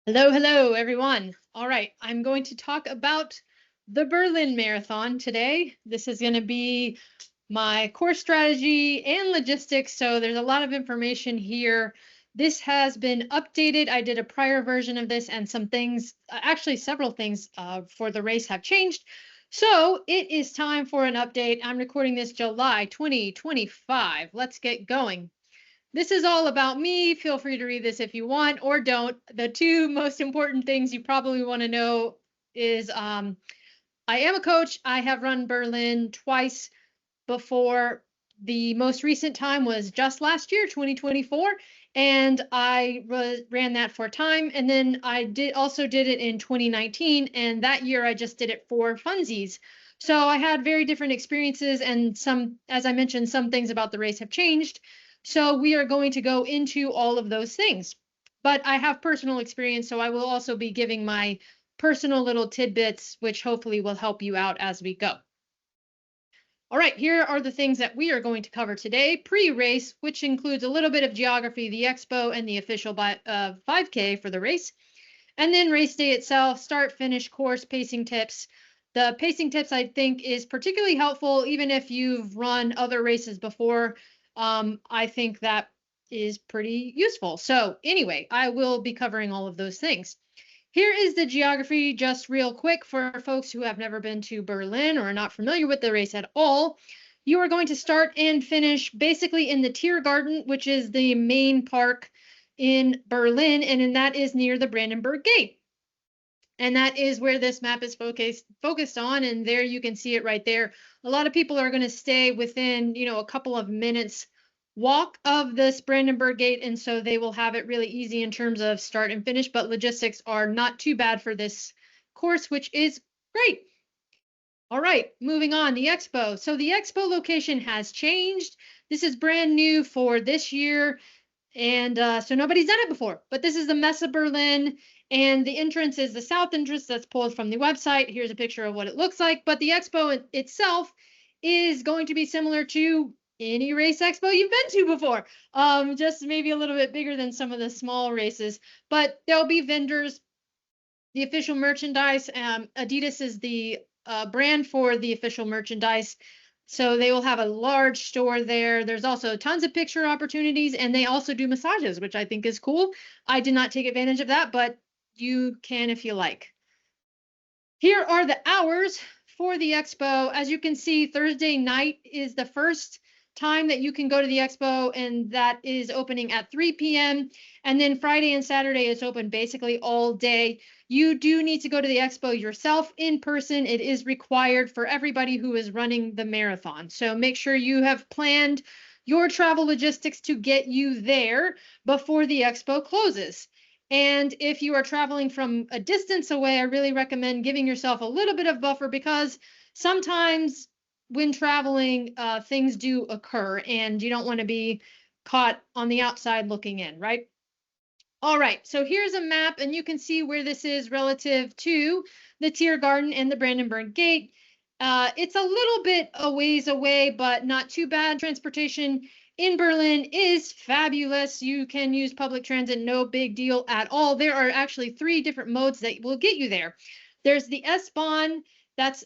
Hello, hello, everyone. All right, I'm going to talk about the Berlin Marathon today. This is going to be my course strategy and logistics, so there's a lot of information here. This has been updated. I did a prior version of this, and some things, actually, several things for the race have changed. So it is time for an update. I'm recording this July 2025. Let's get going. This is all about me. Feel free to read this if you want or don't. The two most important things you probably want to know is I am a coach. I have run Berlin twice before. The most recent time was just last year, 2024, and I ran that for time. And then I did it in 2019, and that year I just did it for funsies. So I had very different experiences, and some, as I mentioned, some things about the race have changed. So we are going to go into all of those things. But I have personal experience, so I will also be giving my personal little tidbits, which hopefully will help you out as we go. All right, here are the things that we are going to cover today. Pre-race, which includes a little bit of geography, the expo, and the official 5K for the race. And then race day itself, start, finish, course, pacing tips. The pacing tips, I think, is particularly helpful, even if you've run other races before. I think that is pretty useful. So anyway, I will be covering all of those things. Here is the geography just real quick for folks who have never been to Berlin or are not familiar with the race at all. You are going to start and finish basically in the Tiergarten, which is the main park in Berlin, and that is near the Brandenburg Gate. And that is where this map is focused on, and there you can see it right there. A lot of people are going to stay within, a couple of minutes walk of this Brandenburg Gate, and so they will have it really easy in terms of start and finish, but logistics are not too bad for this course, which is great. All right, moving on, the Expo. So the Expo location has changed. This is brand new for this year, and so nobody's done it before, but this is the Messe Berlin, and the entrance is the south entrance that's pulled from the website. Here's a picture of what it looks like, but the expo itself is going to be similar to any race expo you've been to before, just maybe a little bit bigger than some of the small races, but there'll be vendors, the official merchandise. Adidas is the brand for the official merchandise. So they will have a large store there. There's also tons of picture opportunities, and they also do massages, which I think is cool. I did not take advantage of that, but you can if you like. Here are the hours for the expo. As you can see, Thursday night is the first time that you can go to the expo, and that is opening at 3 p.m. And then Friday and Saturday is open basically all day. You do need to go to the expo yourself in person. It is required for everybody who is running the marathon. So make sure you have planned your travel logistics to get you there before the expo closes. And if you are traveling from a distance away, I really recommend giving yourself a little bit of buffer, because sometimes when traveling, things do occur and you don't want to be caught on the outside looking in, right? All right, so here's a map, and you can see where this is relative to the Tiergarten and the Brandenburg Gate. It's a little bit a ways away, but not too bad. Transportation in Berlin is fabulous. You can use public transit, no big deal at all. There are actually 3 different modes that will get you there. There's the S-Bahn, that's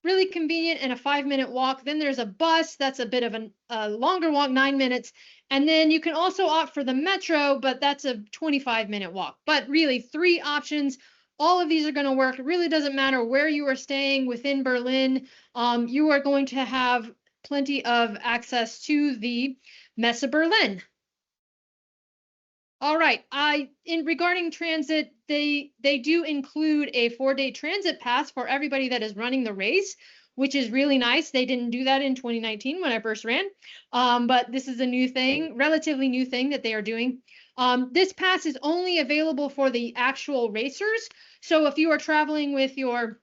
really convenient and a 5-minute walk. Then there's a bus, that's a bit of a longer walk, 9 minutes. And then you can also opt for the metro, but that's a 25-minute walk. But really, 3 options. All of these are going to work. It really doesn't matter where you are staying within Berlin. You are going to have plenty of access to the Messe Berlin. All right. In regarding transit, they do include a 4-day transit pass for everybody that is running the race, which is really nice. They didn't do that in 2019 when I first ran, but this is a new thing, relatively new thing that they are doing. This pass is only available for the actual racers. So if you are traveling with your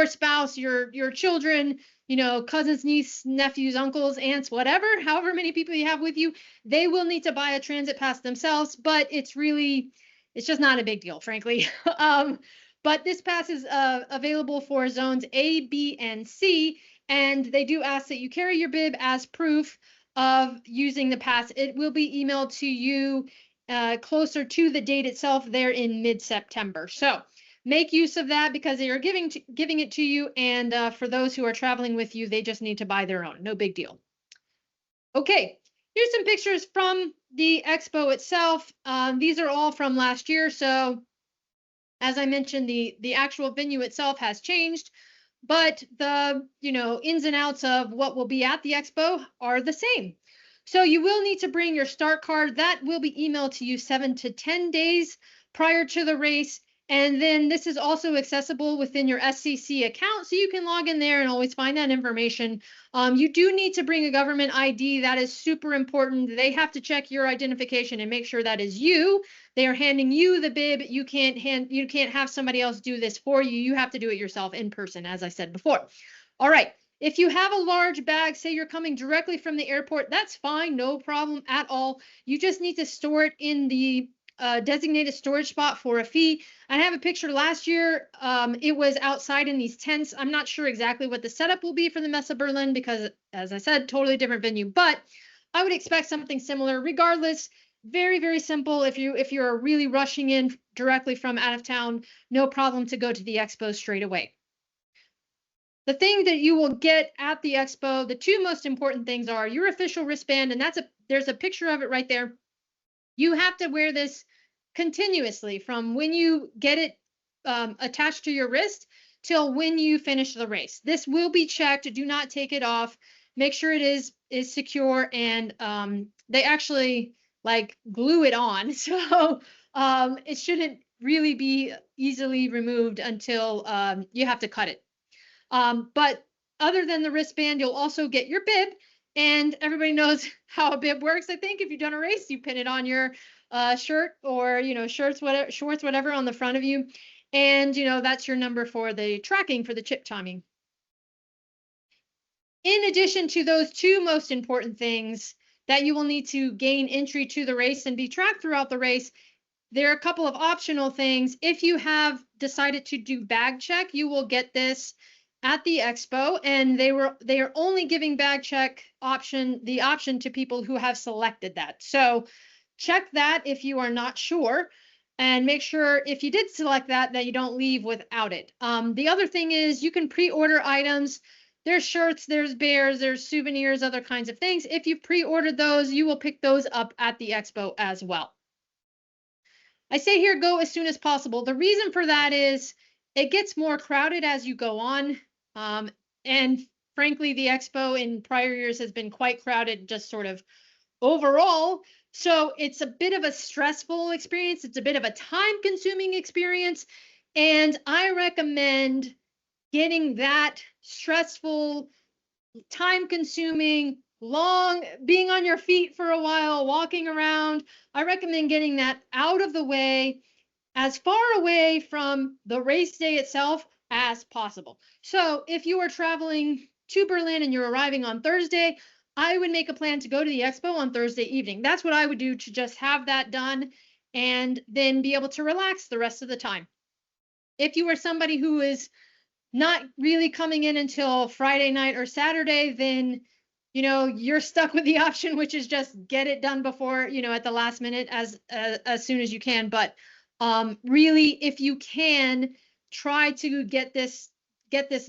spouse, your children, cousins, niece, nephews, uncles, aunts, whatever, however many people you have with you, they will need to buy a transit pass themselves, but it's just not a big deal, frankly. But this pass is available for zones A, B, and C, and they do ask that you carry your bib as proof of using the pass. It will be emailed to you closer to the date itself there in mid-September. So make use of that because they are giving it to you. And for those who are traveling with you, they just need to buy their own. No big deal. Okay, here's some pictures from the expo itself. These are all from last year. So as I mentioned, the actual venue itself has changed, but the ins and outs of what will be at the expo are the same. So you will need to bring your start card. That will be emailed to you 7 to 10 days prior to the race. And then this is also accessible within your SCC account, so you can log in there and always find that information. You do need to bring a government ID. That is super important. They have to check your identification and make sure that is you. They are handing you the bib. You can't have somebody else do this for you. You have to do it yourself in person, as I said before. All right. If you have a large bag, say you're coming directly from the airport, that's fine, no problem at all. You just need to store it in the designated storage spot for a fee. I have a picture last year. It was outside in these tents. I'm not sure exactly what the setup will be for the Messe Berlin because, as I said, totally different venue, but I would expect something similar. Regardless, very, very simple. If you're really rushing in directly from out of town, no problem to go to the expo straight away. The thing that you will get at the expo, the two most important things are your official wristband, and there's a picture of it right there. You have to wear this continuously from when you get it attached to your wrist till when you finish the race. This will be checked. Do not take it off. Make sure it is secure, and they actually like glue it on, so it shouldn't really be easily removed until you have to cut it. But other than the wristband, you'll also get your bib, and everybody knows how a bib works. I think if you've done a race, you pin it on your shirt or shorts, whatever on the front of you, and that's your number for the tracking for the chip timing. In addition to those two most important things that you will need to gain entry to the race and be tracked throughout the race, there are a couple of optional things. If you have decided to do bag check, you will get this at the expo, and they are only giving bag check the option to people who have selected that. So check that if you are not sure, and make sure if you did select that you don't leave without it. The other thing is you can pre-order items. There's shirts, there's bears, there's souvenirs, other kinds of things. If you pre-ordered those, you will pick those up at the expo as well. I say here, go as soon as possible. The reason for that is it gets more crowded as you go on. And frankly, the expo in prior years has been quite crowded, just sort of overall. So it's a bit of a stressful experience. It's a bit of a time-consuming experience. And I recommend getting that stressful, time-consuming, long, being on your feet for a while, walking around. I recommend getting that out of the way, as far away from the race day itself as possible. So if you are traveling to Berlin and you're arriving on Thursday, I would make a plan to go to the expo on Thursday evening. That's what I would do, to just have that done and then be able to relax the rest of the time. If you are somebody who is not really coming in until Friday night or Saturday, then you're stuck with the option, which is just get it done before, at the last minute as soon as you can. But really, if you can, try to get this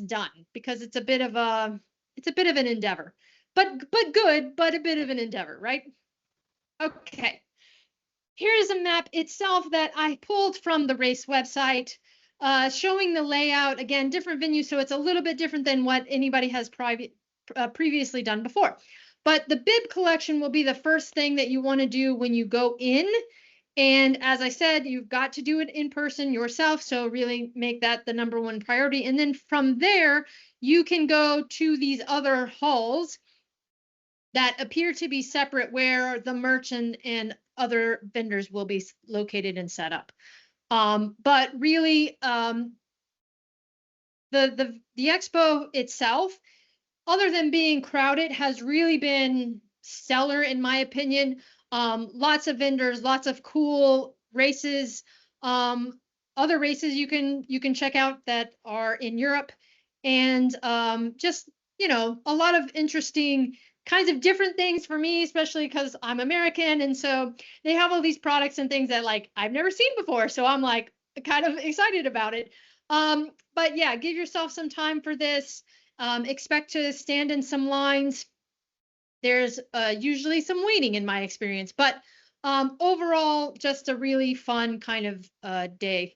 done, because it's a bit of an endeavor, but good, but a bit of an endeavor, right? Okay, here is a map itself that I pulled from the race website, showing the layout. Again, different venues, so it's a little bit different than what anybody has previously done before. But the bib collection will be the first thing that you want to do when you go in. And as I said, you've got to do it in person yourself, so really make that the number one priority. And then from there, you can go to these other halls that appear to be separate, where the merchant and other vendors will be located and set up. But really, the expo itself, other than being crowded, has really been stellar in my opinion. Lots of vendors, lots of cool races, other races you can check out that are in Europe, and just a lot of interesting kinds of different things for me, especially because I'm American. And so they have all these products and things that like I've never seen before. So I'm like kind of excited about it. But yeah, give yourself some time for this. Expect to stand in some lines. There's usually some waiting in my experience, but overall, just a really fun kind of day.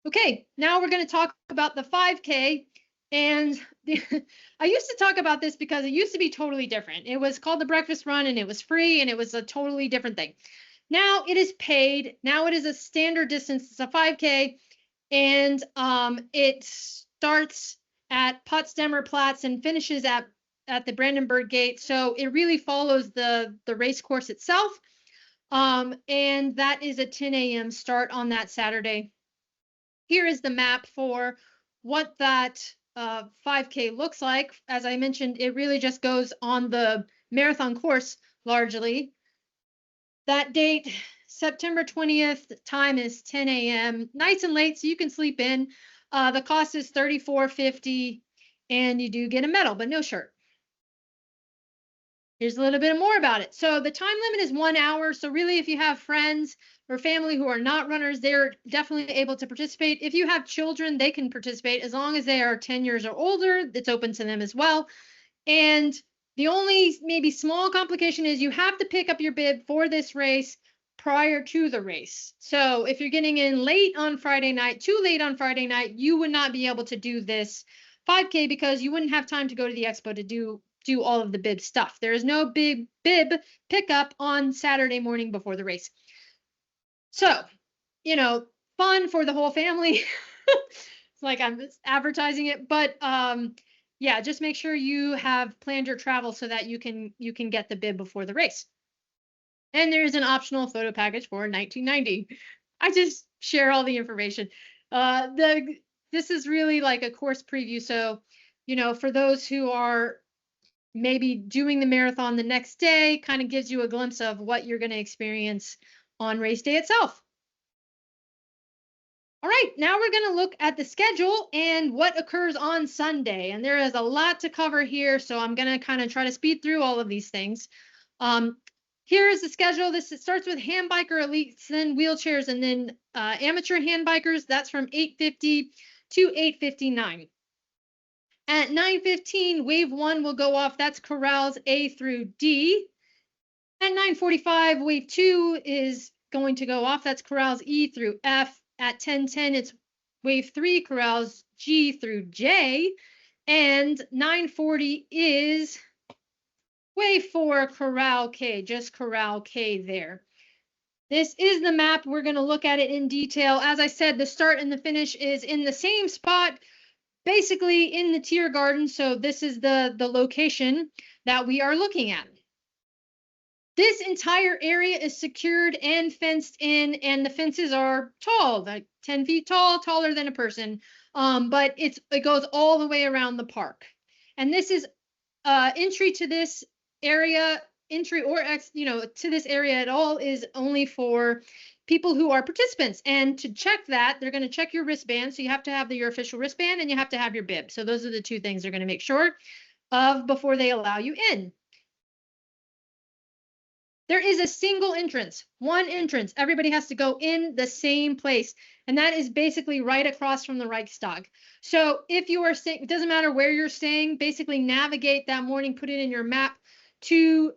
Okay, now we're going to talk about the 5K. And I used to talk about this because it used to be totally different. It was called the breakfast run and it was free and it was a totally different thing. Now it is paid. Now it is a standard distance. It's a 5K and it starts at Potsdamer Platz and finishes at the Brandenburg Gate. So it really follows the race course itself. And that is a 10 a.m. start on that Saturday. Here is the map for what that 5K looks like. As I mentioned, it really just goes on the marathon course largely. That date, September 20th, time is 10 a.m. Nice and late, so you can sleep in. The cost is $34.50, and you do get a medal, but no shirt. Here's a little bit more about it. So the time limit is 1 hour. So really, if you have friends or family who are not runners, they're definitely able to participate. If you have children, they can participate as long as they are 10 years or older. It's open to them as well. And the only maybe small complication is you have to pick up your bib for this race prior to the race. So if you're getting in late on Friday night, too late on Friday night, you would not be able to do this 5K because you wouldn't have time to go to the expo to do all of the bib stuff. There is no big bib pickup on Saturday morning before the race. So, fun for the whole family. It's like I'm just advertising it, but yeah, just make sure you have planned your travel so that you can get the bib before the race. And there's an optional photo package for $19.90. I just share all the information. This is really like a course preview. So, for those who are maybe doing the marathon the next day, kind of gives you a glimpse of what you're going to experience on race day itself. All right, now we're going to look at the schedule and what occurs on Sunday. And there is a lot to cover here, so I'm going to kind of try to speed through all of these things. Here is the schedule. It starts with hand biker elites, then wheelchairs, and then amateur hand bikers. That's from 8:50 to 8:59. At 9:15, wave 1 will go off. That's corrals A through D. At 9:45, wave 2 is going to go off. That's corrals E through F. At 10:10, it's wave 3, corrals G through J. And 9:40 is wave 4, corral K, just corral K there. This is the map. We're going to look at it in detail. As I said, the start and the finish is in the same spot, basically in the Tiergarten. So this is the location that we are looking at. This entire area is secured and fenced in, and the fences are tall, like 10 feet tall, taller than a person. But it goes all the way around the park. And this is entry to this area, entry or to this area at all is only for people who are participants. And to check that, they're going to check your wristband. So you have to have your official wristband and you have to have your bib. So those are the two things they're going to make sure of before they allow you in. There is a single entrance, one entrance. Everybody has to go in the same place. And that is basically right across from the Reichstag. So if you are staying, it doesn't matter where you're staying, basically navigate that morning, put it in your map to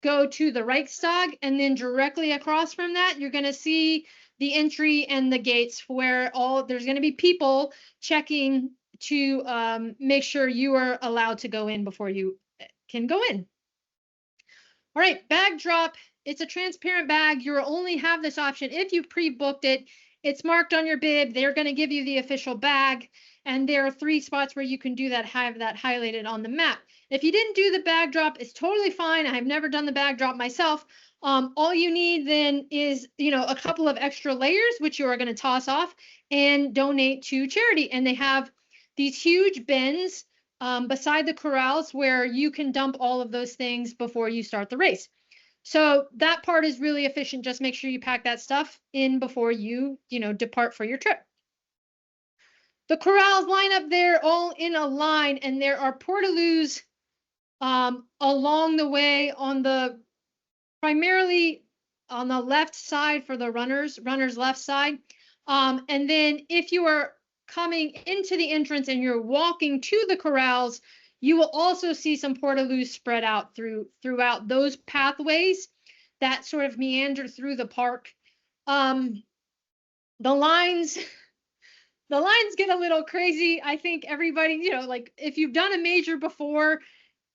go to the Reichstag. And then directly across from that, you're going to see the entry and the gates where there's going to be people checking to make sure you are allowed to go in before you can go in. All right, bag drop. It's a transparent bag. You only have this option if you pre-booked it. It's marked on your bib. They're going to give you the official bag. And there are 3 spots where you can do that, have that highlighted on the map. If you didn't do the bag drop, it's totally fine. I've never done the bag drop myself. All you need then is, a couple of extra layers, which you are going to toss off and donate to charity. And they have these huge bins beside the corrals where you can dump all of those things before you start the race. So that part is really efficient. Just make sure you pack that stuff in before you, depart for your trip. The corrals line up there all in a line, and there are portaloos along the way primarily on the left side for the runners left side. And then if you are coming into the entrance and you're walking to the corrals, you will also see some portaloos spread out throughout those pathways that sort of meander through the park. Um, the lines the lines get a little crazy. I think everybody, like if you've done a major before,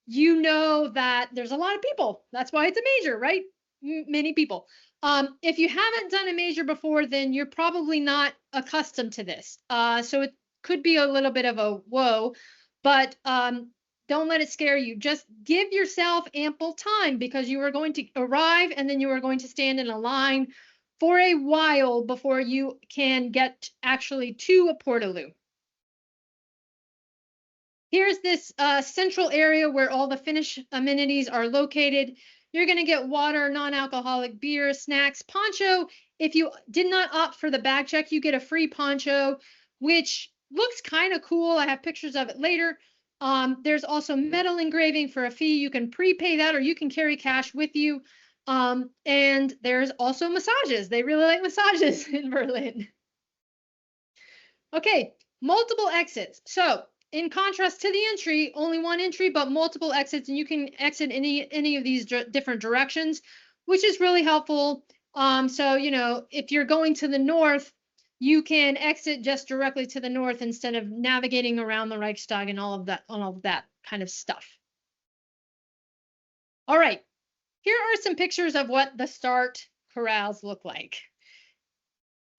you know that there's a lot of people. That's why it's a major, right? Many people. If you haven't done a major before, then you're probably not accustomed to this. So it could be a little bit of a whoa, but don't let it scare you. Just give yourself ample time because you are going to arrive and then you are going to stand in a line for a while before you can get actually to a portaloo. Here's this central area where all the Finnish amenities are located. You're going to get water, non-alcoholic beer, snacks, poncho. If you did not opt for the bag check, you get a free poncho, which looks kind of cool. I have pictures of it later. There's also metal engraving for a fee. You can prepay that or you can carry cash with you. And there's also massages. They really like massages in Berlin. Okay, multiple exits. So in contrast to the entry, only one entry, but multiple exits, and you can exit any of these different directions, which is really helpful. So, if you're going to the north, you can exit just directly to the north instead of navigating around the Reichstag and all of that kind of stuff. All right, here are some pictures of what the start corrals look like.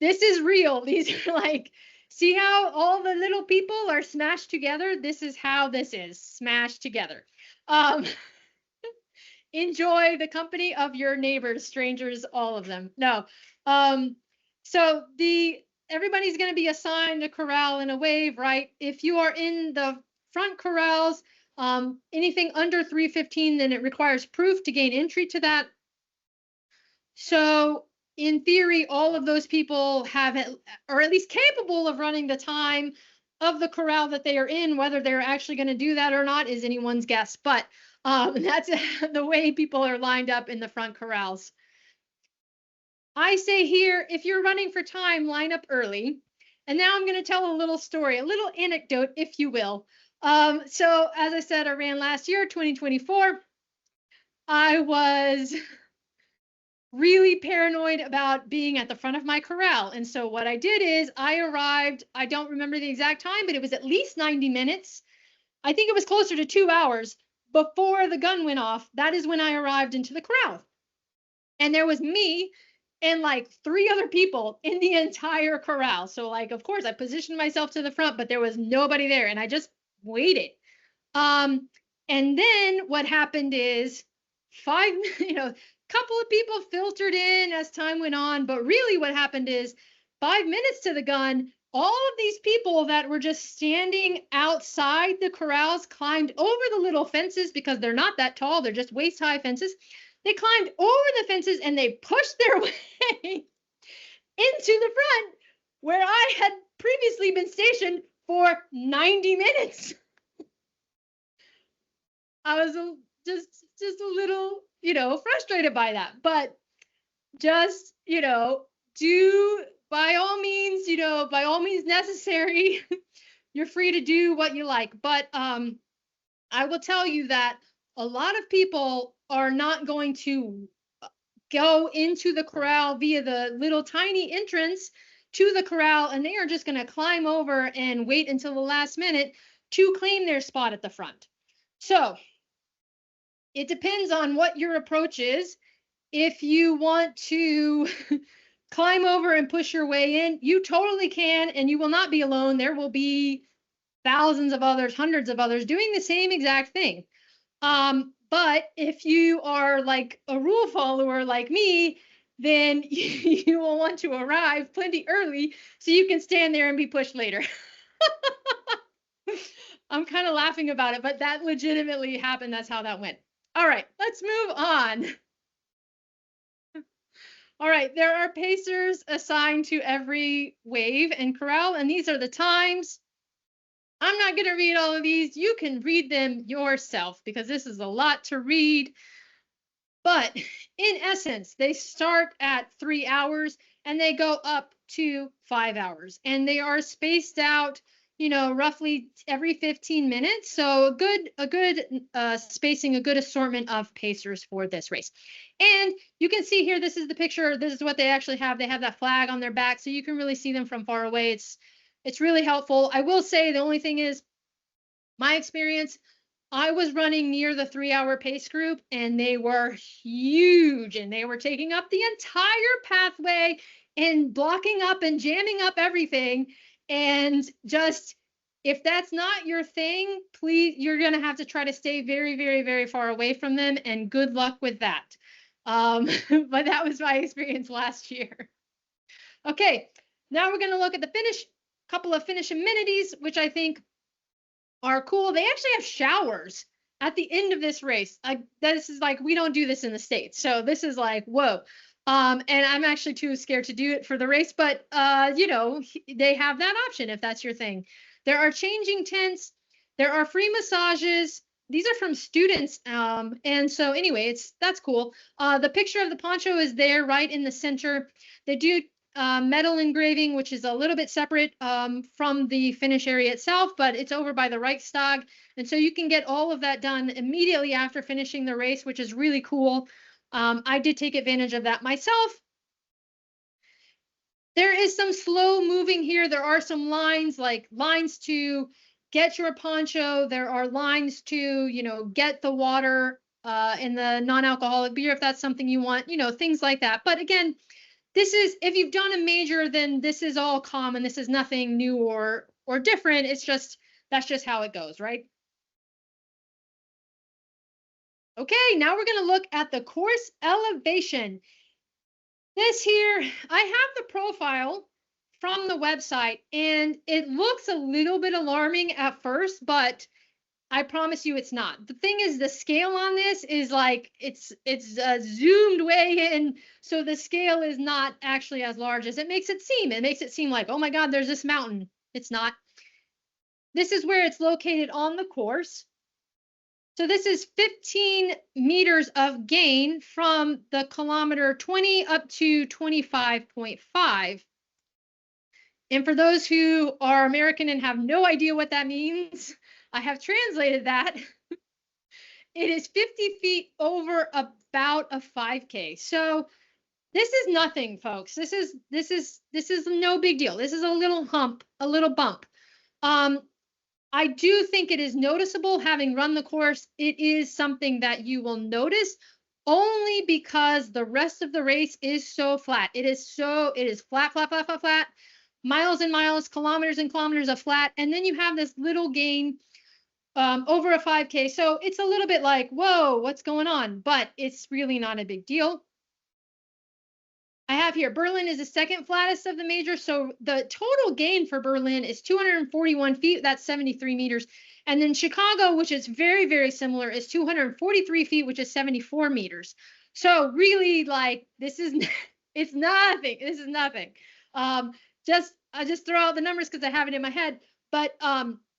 This is real. These are like, see how all the little people are smashed together? This is how this is smashed together. Enjoy the company of your neighbors, strangers, all of them. No. So everybody's going to be assigned a corral in a wave, right? If you are in the front corrals, anything under 315, then it requires proof to gain entry to that. So in theory, all of those people are at least capable of running the time of the corral that they are in. Whether they're actually going to do that or not is anyone's guess. But that's the way people are lined up in the front corrals. I say here, if you're running for time, line up early. And now I'm going to tell a little story, a little anecdote, if you will. So as I said, I ran last year, 2024. I was really paranoid about being at the front of my corral. And so what I did is I arrived, I don't remember the exact time, but it was at least 90 minutes. I think it was closer to 2 hours before the gun went off. That is when I arrived into the corral. And there was me and like 3 other people in the entire corral. So like, of course, I positioned myself to the front, but there was nobody there and I just waited. And then what happened is couple of people filtered in as time went on, but really what happened is 5 minutes to the gun, all of these people that were just standing outside the corrals climbed over the little fences because they're not that tall, they're just waist-high fences. They climbed over the fences and they pushed their way into the front where I had previously been stationed for 90 minutes. I was just a little, frustrated by that, but just, do by all means necessary. You're free to do what you like, but I will tell you that a lot of people are not going to go into the corral via the little tiny entrance to the corral, and they are just going to climb over and wait until the last minute to claim their spot at the front. So it depends on what your approach is. If you want to climb over and push your way in, you totally can, and you will not be alone. There will be thousands of others, hundreds of others doing the same exact thing. But if you are like a rule follower like me, then you will want to arrive plenty early so you can stand there and be pushed later. I'm kind of laughing about it, but that legitimately happened. That's how that went. All right, let's move on. All right, there are pacers assigned to every wave and corral, and these are the times. I'm not going to read all of these. You can read them yourself because this is a lot to read. But in essence, they start at 3 hours and they go up to 5 hours. And they are spaced out, roughly every 15 minutes. So a good spacing, a good assortment of pacers for this race. And you can see here, this is the picture. This is what they actually have. They have that flag on their back, so you can really see them from far away. It's really helpful. I will say the only thing is, my experience, I was running near the 3-hour pace group and they were huge and they were taking up the entire pathway and blocking up and jamming up everything. And just, if that's not your thing, please, you're going to have to try to stay very, very, very far away from them, and good luck with that. But that was my experience last year. Okay, now we're going to look at the couple of finish amenities, which I think are cool. They actually have showers at the end of this race. This is like, we don't do this in the States. So this is like, whoa. And I'm actually too scared to do it for the race, but they have that option if that's your thing. There are changing tents. There are free massages. These are from students. And so anyway, that's cool. The picture of the poncho is there right in the center. They do metal engraving, which is a little bit separate from the finish area itself, but it's over by the Reichstag. And so you can get all of that done immediately after finishing the race, which is really cool. I did take advantage of that myself. There is some slow moving here. There are some lines, like lines to get your poncho. There are lines to, get the water and the non-alcoholic beer if that's something you want, things like that. But again, this is, if you've done a major, then this is all common. This is nothing new or different. That's just how it goes, right? Okay, now we're going to look at the course elevation. This here, I have the profile from the website, and it looks a little bit alarming at first, but I promise you it's not. The thing is, the scale on this is like, it's zoomed way in, so the scale is not actually as large as it makes it seem. It makes it seem like, oh my God, there's this mountain. It's not. This is where it's located on the course. So this is 15 meters of gain from the kilometer 20 up to 25.5. And for those who are American and have no idea what that means, I have translated that. It is 50 feet over about a 5K. So this is nothing, folks. This is no big deal. This is a little hump, a little bump. I do think it is noticeable, having run the course. It is something that you will notice only because the rest of the race is so flat. It is flat, flat, flat, flat, flat, miles and miles, kilometers and kilometers of flat. And then you have this little gain over a 5K. So it's a little bit like, whoa, what's going on? But it's really not a big deal. I have here, Berlin is the second flattest of the majors. So the total gain for Berlin is 241 feet. That's 73 meters. And then Chicago, which is very, very similar, is 243 feet, which is 74 meters. So really, like, it's nothing. This is nothing. I just throw out the numbers because I have it in my head. But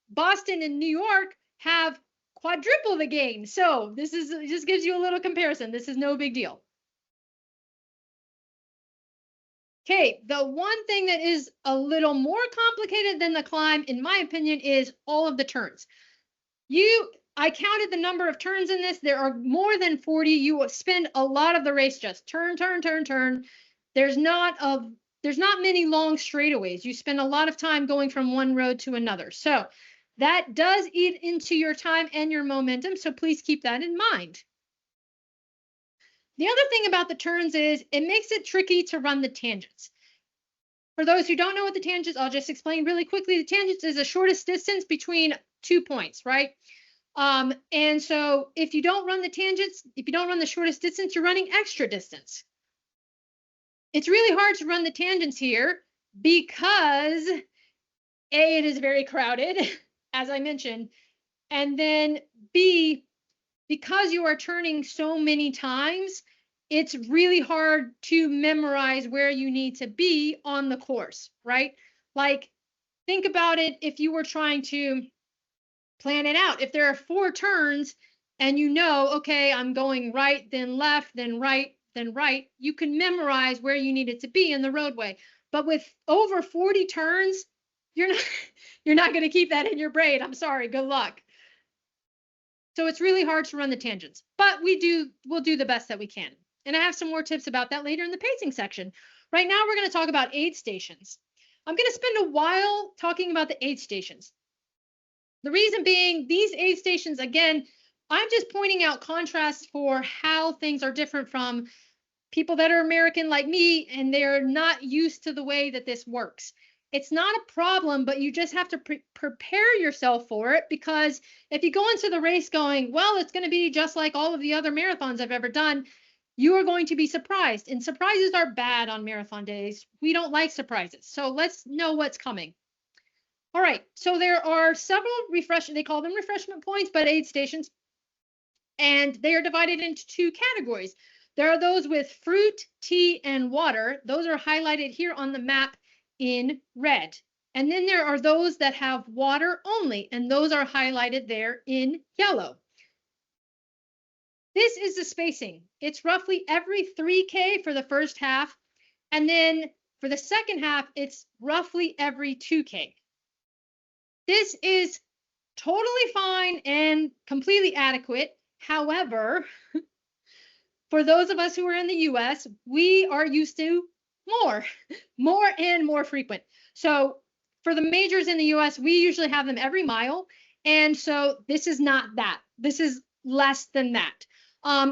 Boston and New York have quadruple the gain. So this just gives you a little comparison. This is no big deal. Okay, the one thing that is a little more complicated than the climb, in my opinion, is all of the turns. I counted the number of turns in this. There are more than 40. You will spend a lot of the race just turn, turn, turn, turn. There's not many long straightaways. You spend a lot of time going from one road to another. So that does eat into your time and your momentum. So please keep that in mind. The other thing about the turns is it makes it tricky to run the tangents. For those who don't know what the tangents, I'll just explain really quickly. The tangents is the shortest distance between 2 points, right? And so if you don't run the tangents, if you don't run the shortest distance, you're running extra distance. It's really hard to run the tangents here because A, it is very crowded, as I mentioned, and then B, because you are turning so many times, it's really hard to memorize where you need to be on the course, right? Like, think about it if you were trying to plan it out. If there are 4 turns and you know, okay, I'm going right, then left, then right, then right, you can memorize where you need it to be in the roadway. But with over 40 turns, you're not you're not going to keep that in your brain. I'm sorry, good luck. So it's really hard to run the tangents, but we'll do the best that we can. And I have some more tips about that later in the pacing section. Right now, we're going to talk about aid stations. I'm going to spend a while talking about the aid stations. The reason being, these aid stations, again, I'm just pointing out contrasts for how things are different from people that are American like me, and they're not used to the way that this works. It's not a problem, but you just have to prepare yourself for it, because if you go into the race going, well, it's going to be just like all of the other marathons I've ever done, you are going to be surprised. And surprises are bad on marathon days. We don't like surprises. So let's know what's coming. All right, so there are several they call them refreshment points, but aid stations, and they are divided into 2 categories. There are those with fruit, tea, and water. Those are highlighted here on the map in red. And then there are those that have water only, and those are highlighted there in yellow. This is the spacing. It's roughly every 3K for the first half, and then for the second half, it's roughly every 2K. This is totally fine and completely adequate. However, for those of us who are in the US, we are used to more and more frequent. So for the majors in the US, we usually have them every mile. And so this is not that. This is less than that.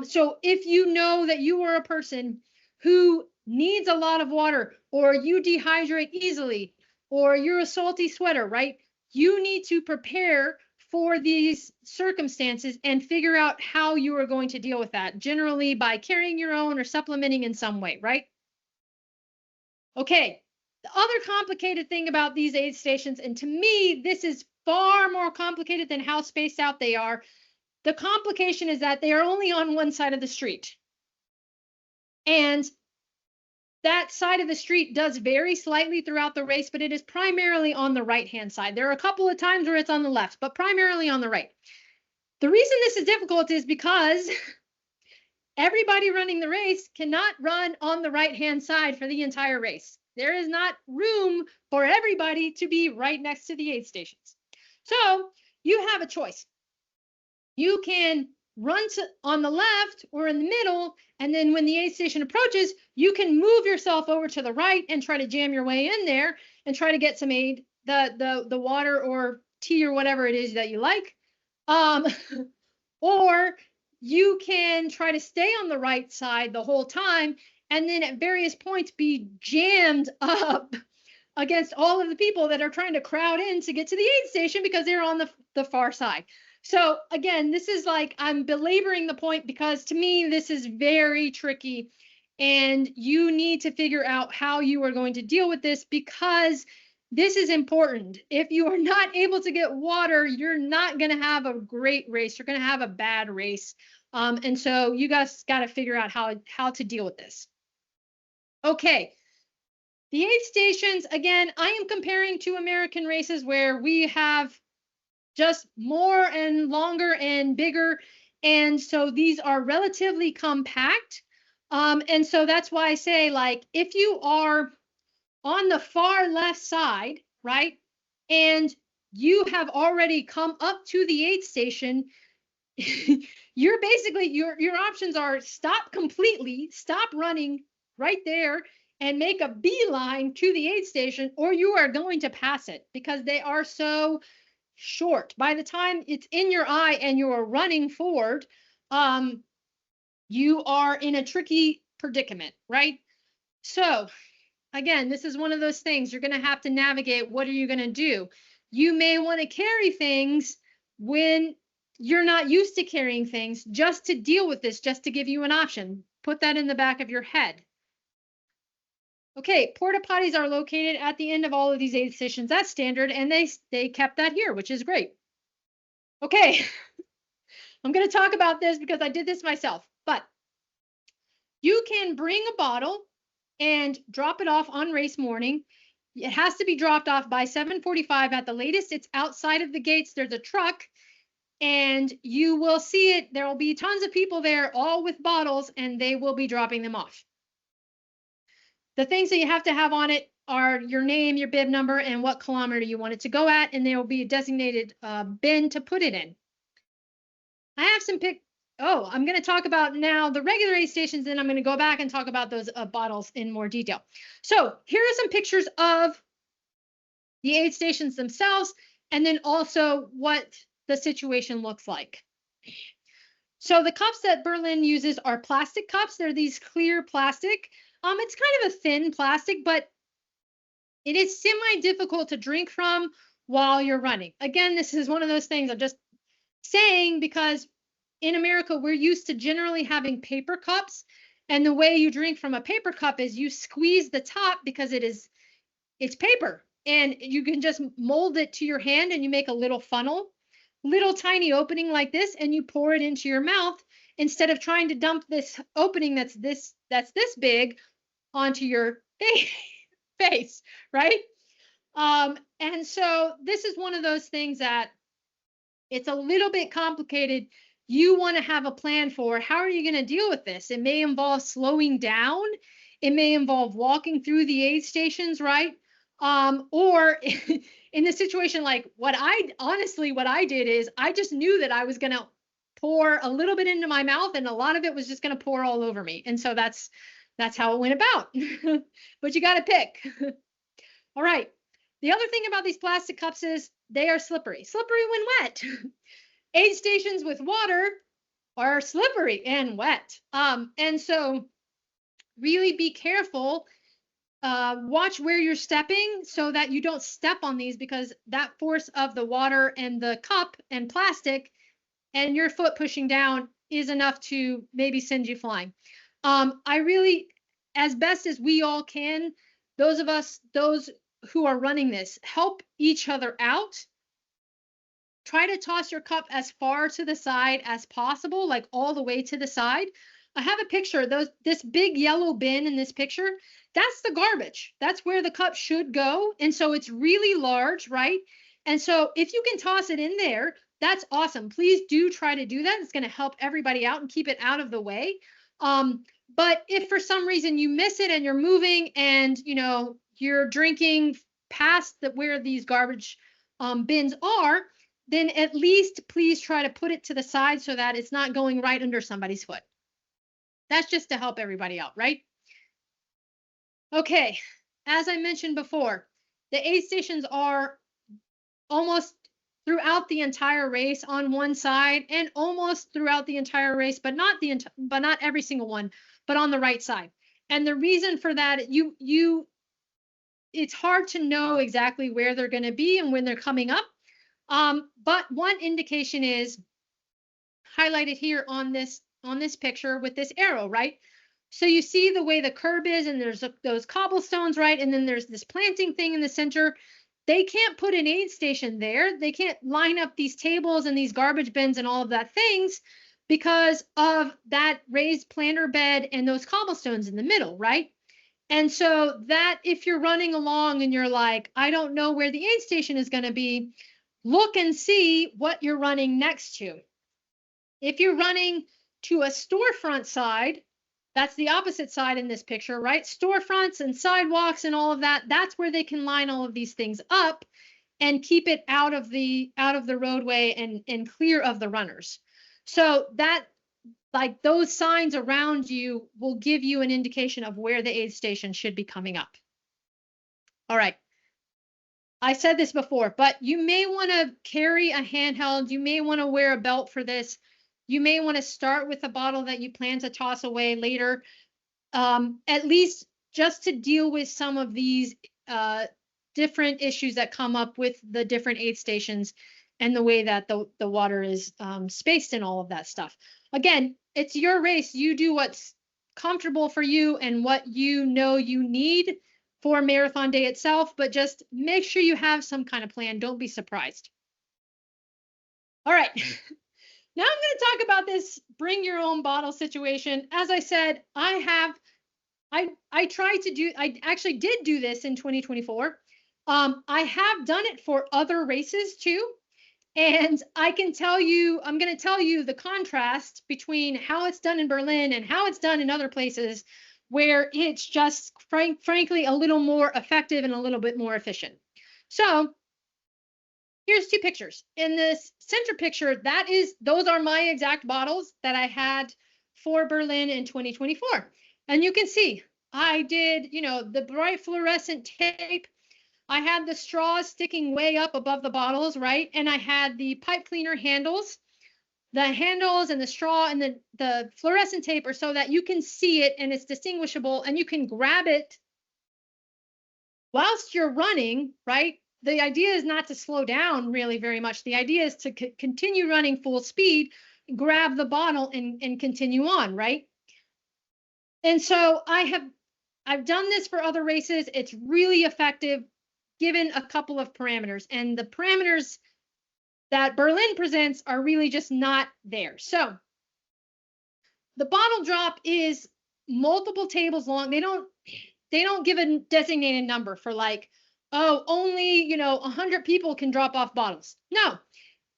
So if you know that you are a person who needs a lot of water, or you dehydrate easily, or you're a salty sweater, right? You need to prepare for these circumstances and figure out how you are going to deal with that, generally by carrying your own or supplementing in some way, right? Okay, the other complicated thing about these aid stations, and to me, this is far more complicated than how spaced out they are. The complication is that they are only on one side of the street. And that side of the street does vary slightly throughout the race, but it is primarily on the right-hand side. There are a couple of times where it's on the left, but primarily on the right. The reason this is difficult is because everybody running the race cannot run on the right-hand side for the entire race. There is not room for everybody to be right next to the aid stations. So you have a choice. You can run on the left or in the middle, and then when the aid station approaches, you can move yourself over to the right and try to jam your way in there and try to get some aid, the water or tea or whatever it is that you like. Or you can try to stay on the right side the whole time, and then at various points be jammed up against all of the people that are trying to crowd in to get to the aid station because they're on the far side. So again, this is like, I'm belaboring the point because to me, this is very tricky, and you need to figure out how you are going to deal with this, because this is important. If you are not able to get water, you're not going to have a great race. You're going to have a bad race. And so you guys got to figure out how to deal with this. Okay. The aid stations, again, I am comparing to American races where we have just more and longer and bigger. And so these are relatively compact. And so that's why I say, like, if you are on the far left side, right, and you have already come up to the aid station, you're basically, your options are stop completely, stop running right there and make a beeline to the aid station, or you are going to pass it because they are so short. By the time it's in your eye and you're running forward, you are in a tricky predicament, right? So again, this is one of those things you're going to have to navigate. What are you going to do? You may want to carry things when you're not used to carrying things, just to deal with this, just to give you an option. Put that in the back of your head. Okay, porta potties are located at the end of all of these aid stations. That's standard, and they kept that here, which is great. Okay, I'm going to talk about this because I did this myself, but you can bring a bottle and drop it off on race morning. It has to be dropped off by 7:45 at the latest. It's outside of the gates. There's a truck, and you will see it. There will be tons of people there, all with bottles, and they will be dropping them off. The things that you have to have on it are your name, your bib number, and what kilometer you want it to go at, and there will be a designated bin to put it in. I have some I'm going to talk about now the regular aid stations, then I'm going to go back and talk about those bottles in more detail. So here are some pictures of the aid stations themselves, and then also what the situation looks like. So the cups that Berlin uses are plastic cups. They're these clear plastic. It's kind of a thin plastic, but it is semi-difficult to drink from while you're running. Again, this is one of those things I'm just saying because in America, we're used to generally having paper cups. And the way you drink from a paper cup is you squeeze the top because it's paper. And you can just mold it to your hand and you make a little funnel, little tiny opening like this, and you pour it into your mouth instead of trying to dump this opening that's this big onto your face, right? And so this is one of those things that it's a little bit complicated. You want to have a plan for how are you going to deal with this? It may involve slowing down. It may involve walking through the aid stations, right? Or in the situation like what I did is I just knew that I was going to pour a little bit into my mouth and a lot of it was just going to pour all over me. And so that's how it went about. But you got to pick. All right. The other thing about these plastic cups is they are slippery when wet. Aid stations with water are slippery and wet. And so really be careful. Watch where you're stepping so that you don't step on these because that force of the water and the cup and plastic and your foot pushing down is enough to maybe send you flying. I really, as best as we all can, those who are running this, help each other out. Try to toss your cup as far to the side as possible, like all the way to the side. I have a picture, this big yellow bin in this picture, that's the garbage. That's where the cup should go. And so it's really large, right? And so if you can toss it in there, that's awesome. Please do try to do that. It's going to help everybody out and keep it out of the way. But if for some reason you miss it and you're moving and you're drinking past where these garbage bins are, then at least please try to put it to the side so that it's not going right under somebody's foot. That's just to help everybody out, right? Okay, as I mentioned before, the aid stations are almost throughout the entire race on one side and almost throughout the entire race, but not every single one, but on the right side. And the reason for that, it's hard to know exactly where they're going to be and when they're coming up. But one indication is highlighted here on this picture with this arrow, right? So you see the way the curb is, and there's those cobblestones, right? And then there's this planting thing in the center. They can't put an aid station there. They can't line up these tables and these garbage bins and all of that things because of that raised planter bed and those cobblestones in the middle, right? And so that if you're running along and you're like, I don't know where the aid station is going to be, look and see what you're running next to. If you're running to a storefront side, that's the opposite side in this picture, right? Storefronts and sidewalks and all of that, that's where they can line all of these things up and keep it out of the roadway and clear of the runners. So that, like, those signs around you will give you an indication of where the aid station should be coming up. All right. I said this before, but you may want to carry a handheld. You may want to wear a belt for this. You may want to start with a bottle that you plan to toss away later, at least just to deal with some of these different issues that come up with the different aid stations and the way that the water is spaced and all of that stuff. Again, it's your race. You do what's comfortable for you and what you know you need for marathon day itself, but just make sure you have some kind of plan. Don't be surprised. All right. Now I'm going to talk about this bring your own bottle situation. As I said, I have I tried to do, I actually did do this in 2024. I have done it for other races too. And I can tell you, I'm going to tell you the contrast between how it's done in Berlin and how it's done in other places where it's just frankly a little more effective and a little bit more efficient. So here's two pictures. In this center picture, those are my exact bottles that I had for Berlin in 2024. And you can see I did, the bright fluorescent tape. I had the straws sticking way up above the bottles, right? And I had the pipe cleaner handles. The handles and the straw and the fluorescent tape are so that you can see it and it's distinguishable and you can grab it whilst you're running, right? The idea is not to slow down really very much. The idea is to continue running full speed, grab the bottle and continue on, right? And so I've done this for other races. It's really effective given a couple of parameters. And the parameters that Berlin presents are really just not there. So the bottle drop is multiple tables long. They don't give a designated number for like, oh, only, 100 people can drop off bottles. No.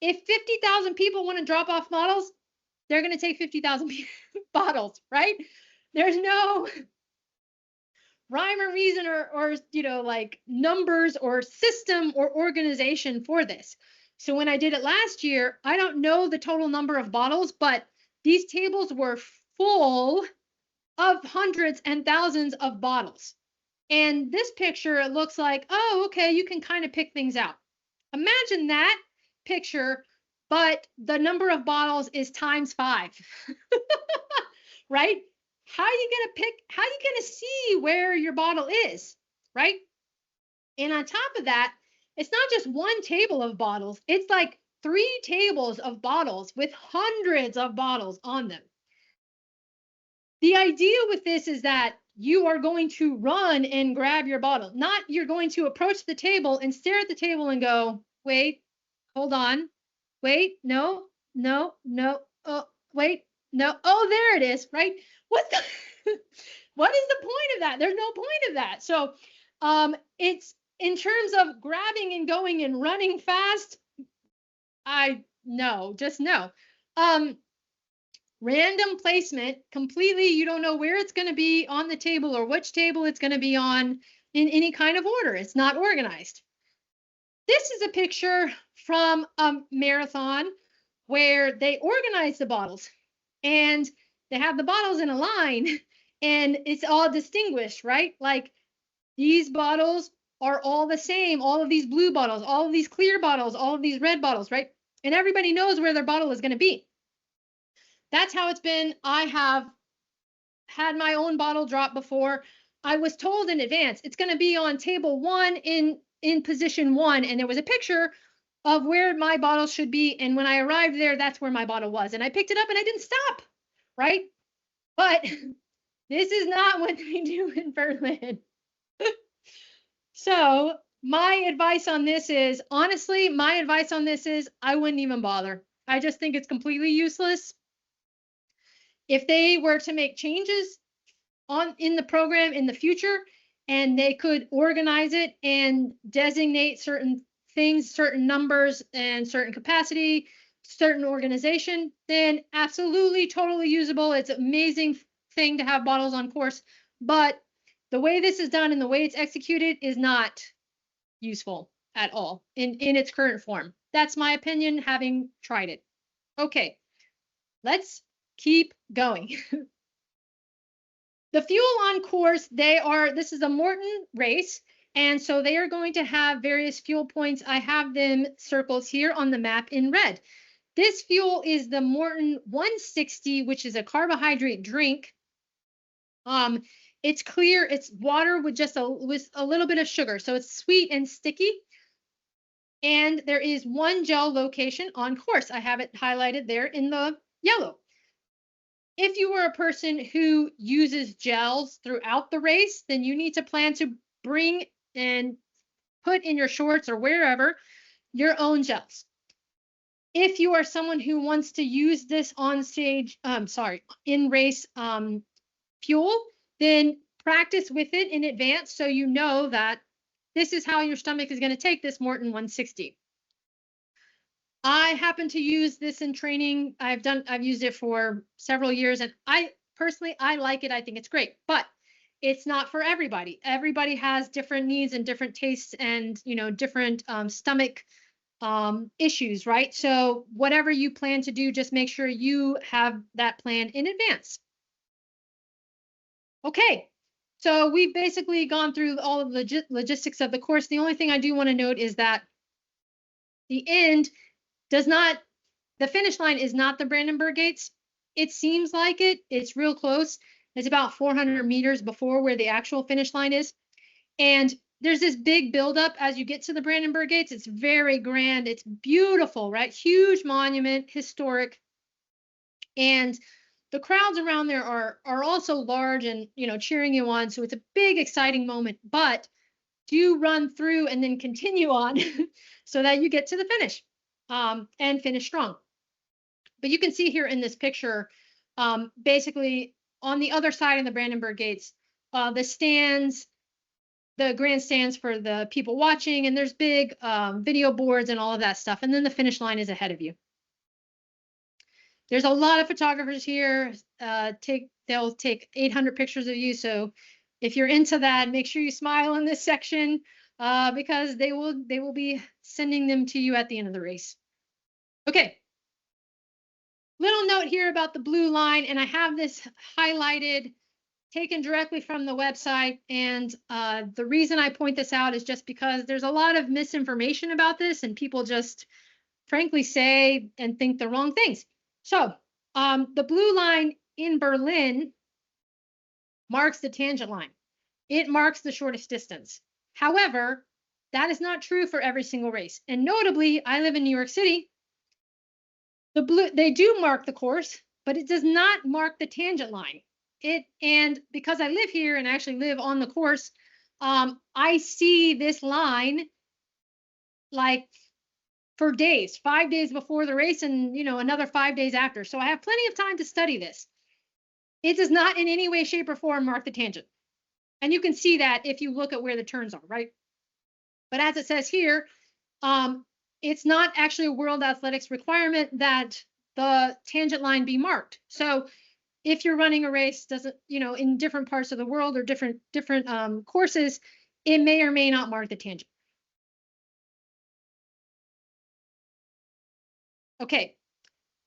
If 50,000 people want to drop off bottles, they're going to take 50,000 bottles, right? There's no rhyme or reason or like numbers or system or organization for this. So when I did it last year, I don't know the total number of bottles, but these tables were full of hundreds and thousands of bottles. And this picture, it looks like, oh, okay, you can kind of pick things out. Imagine that picture, but the number of bottles is times 5, right? How are you going to see where your bottle is, right? And on top of that, it's not just one table of bottles. It's like 3 tables of bottles with hundreds of bottles on them. The idea with this is that you are going to run and grab your bottle, not you're going to approach the table and stare at the table and go, wait, hold on, wait, no, oh, wait, no, oh, there it is, right? What is the point of that? There's no point of that. So it's in terms of grabbing and going and running fast, just no. Random placement, completely, you don't know where it's going to be on the table or which table it's going to be on in any kind of order. It's not organized. This is a picture from a marathon where they organize the bottles and they have the bottles in a line and it's all distinguished, right? Like these bottles are all the same, all of these blue bottles, all of these clear bottles, all of these red bottles, right? And everybody knows where their bottle is going to be. That's how it's been. I have had my own bottle drop before. I was told in advance it's going to be on table 1 in position 1, and there was a picture of where my bottle should be. And when I arrived there, that's where my bottle was. And I picked it up and I didn't stop, right? But this is not what they do in Berlin. So my advice on this is, honestly, I wouldn't even bother. I just think it's completely useless. If they were to make changes in the program in the future and they could organize it and designate certain things, certain numbers and certain capacity, certain organization, then absolutely totally usable. It's an amazing thing to have bottles on course, but the way this is done and the way it's executed is not useful at all in its current form. That's my opinion, having tried it. Okay, let's keep going. The fuel on course, this is a Morton race, and so they are going to have various fuel points. I have them circled here on the map in red. This fuel is the Morton 160, which is a carbohydrate drink. It's clear, it's water with a little bit of sugar, so it's sweet and sticky. And there is one gel location on course. I have it highlighted there in the yellow. If you are a person who uses gels throughout the race, then you need to plan to bring and put in your shorts or wherever your own gels. If you are someone who wants to use this on stage, in race fuel, then practice with it in advance so you know that this is how your stomach is going to take this Morton 160. I happen to use this in training. I've used it for several years, and I personally, I like it. I think it's great, but it's not for everybody. Everybody has different needs and different tastes and, different stomach issues, right? So whatever you plan to do, just make sure you have that plan in advance. Okay. So we've basically gone through all of the logistics of the course. The only thing I do want to note is that the end does not, the finish line is not the Brandenburg Gates. It seems like it. It's real close. It's about 400 meters before where the actual finish line is. And there's this big buildup as you get to the Brandenburg Gates. It's very grand. It's beautiful, right? Huge monument, historic. And the crowds around there are also large and, cheering you on. So it's a big, exciting moment. But do run through and then continue on so that you get to the finish and finish strong. But you can see here in this picture, basically on the other side of the Brandenburg Gates, the stands, the grandstands for the people watching, and there's big video boards and all of that stuff. And then the finish line is ahead of you. There's a lot of photographers here. They'll take 800 pictures of you. So if you're into that, make sure you smile in this section because they will be sending them to you at the end of the race. Okay. Little note here about the blue line, and I have this highlighted, taken directly from the website. And the reason I point this out is just because there's a lot of misinformation about this, and people just frankly say and think the wrong things. So the blue line in Berlin marks the tangent line. It marks the shortest distance. However, that is not true for every single race. And notably, I live in New York City. They do mark the course, but it does not mark the tangent line. And because I live here and actually live on the course, I see this line like for days, 5 days before the race and, another 5 days after. So I have plenty of time to study this. It does not in any way, shape, or form mark the tangent. And you can see that if you look at where the turns are, right? But as it says here, it's not actually a World Athletics requirement that the tangent line be marked. So if you're running a race, in different parts of the world or different courses, it may or may not mark the tangent. Okay,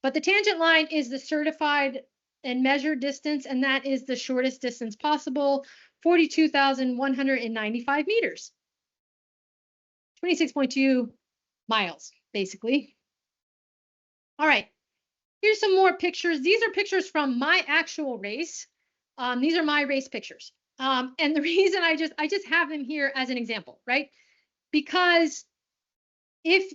but the tangent line is the certified and measured distance, and that is the shortest distance possible, 42,195 meters. 26.2 miles, basically. All right, here's some more pictures. These are pictures from my actual race. These are my race pictures. And the reason I just have them here as an example, right? Because if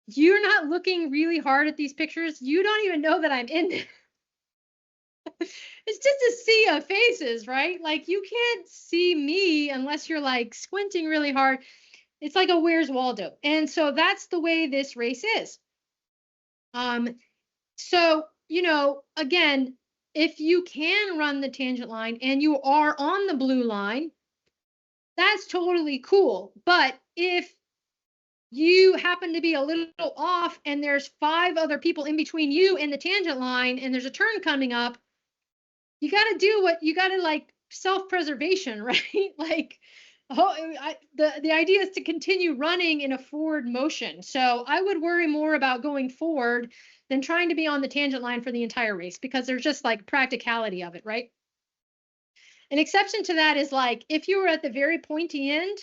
you're not looking really hard at these pictures, you don't even know that I'm in them. It's just a sea of faces, right? Like you can't see me unless you're like squinting really hard. It's like a Where's Waldo. And so that's the way this race is. So, again, if you can run the tangent line and you are on the blue line, that's totally cool. But if you happen to be a little off and there's 5 other people in between you and the tangent line and there's a turn coming up, you got to do what you got to like self-preservation, right? Like, the idea is to continue running in a forward motion. So I would worry more about going forward than trying to be on the tangent line for the entire race because there's just like practicality of it, right? An exception to that is like if you were at the very pointy end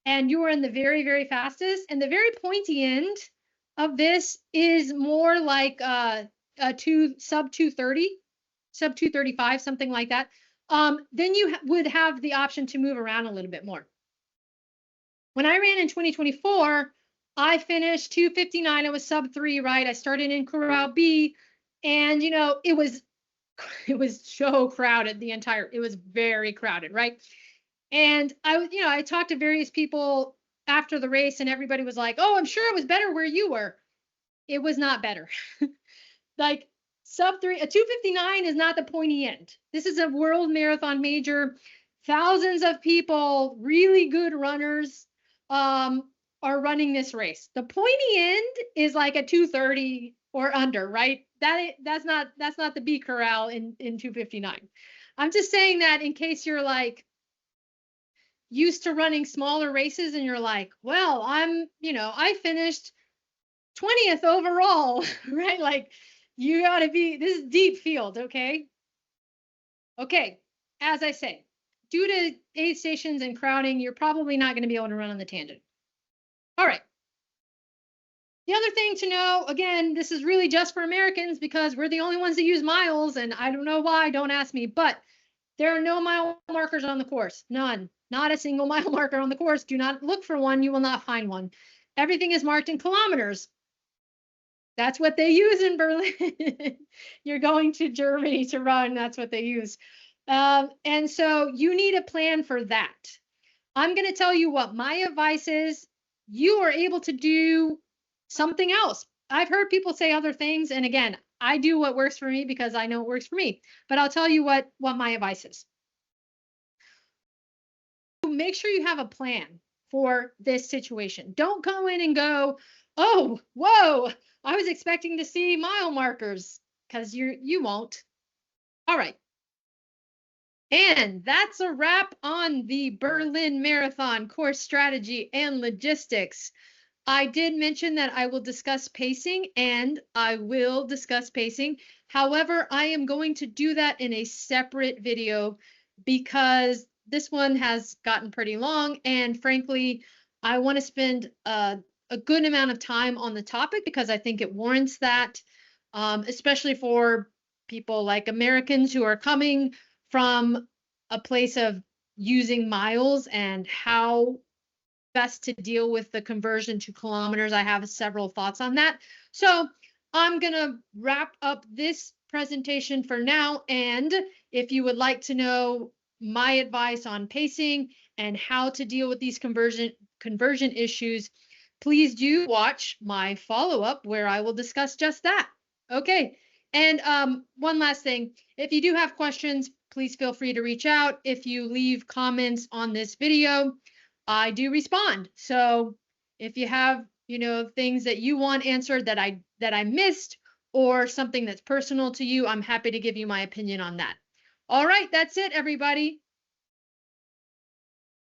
and you were in the very, very fastest, and the very pointy end of this is more like sub 230, sub 235, something like that. Then you would have the option to move around a little bit more. When I ran in 2024, I finished 259. It was sub 3, right? I started in Corral B, and it was so crowded. It was very crowded, right? And I talked to various people after the race, and everybody was like, "Oh, I'm sure it was better where you were." It was not better. Like sub 3, a 259 is not the pointy end. This is a world marathon major. thousands of people, really good runners, are running this race. The pointy end is like a 2:30 or under, right? That's not the B corral in 2:59. I'm just saying that in case you're like used to running smaller races and you're like, well, I finished 20th overall, right? Like you got to be, this is deep field, okay? Okay, as I say, due to aid stations and crowding, you're probably not going to be able to run on the tangent. All right. The other thing to know, again, this is really just for Americans because we're the only ones that use miles, and I don't know why, don't ask me, but there are no mile markers on the course. None. Not a single mile marker on the course. Do not look for one. You will not find one. Everything is marked in kilometers. That's what they use in Berlin. You're going to Germany to run. That's what they use. And so you need a plan for that. I'm going to tell you what my advice is. You are able to do something else. I've heard people say other things. And again, I do what works for me because I know it works for me. But I'll tell you what my advice is. Make sure you have a plan for this situation. Don't go in and go, oh, whoa, I was expecting to see mile markers, because you won't. All right. And that's a wrap on the Berlin Marathon course strategy and logistics. I did mention that I will discuss pacing, and I will discuss pacing. However, I am going to do that in a separate video because this one has gotten pretty long, and frankly, I want to spend a good amount of time on the topic because I think it warrants that, especially for people like Americans who are coming from a place of using miles and how best to deal with the conversion to kilometers. I have several thoughts on that. So I'm going to wrap up this presentation for now. And if you would like to know my advice on pacing and how to deal with these conversion issues, please do watch my follow-up where I will discuss just that. Okay. And one last thing, if you do have questions, please feel free to reach out. If you leave comments on this video, I do respond. So if you have, things that you want answered that I missed, or something that's personal to you, I'm happy to give you my opinion on that. All right, that's it, everybody.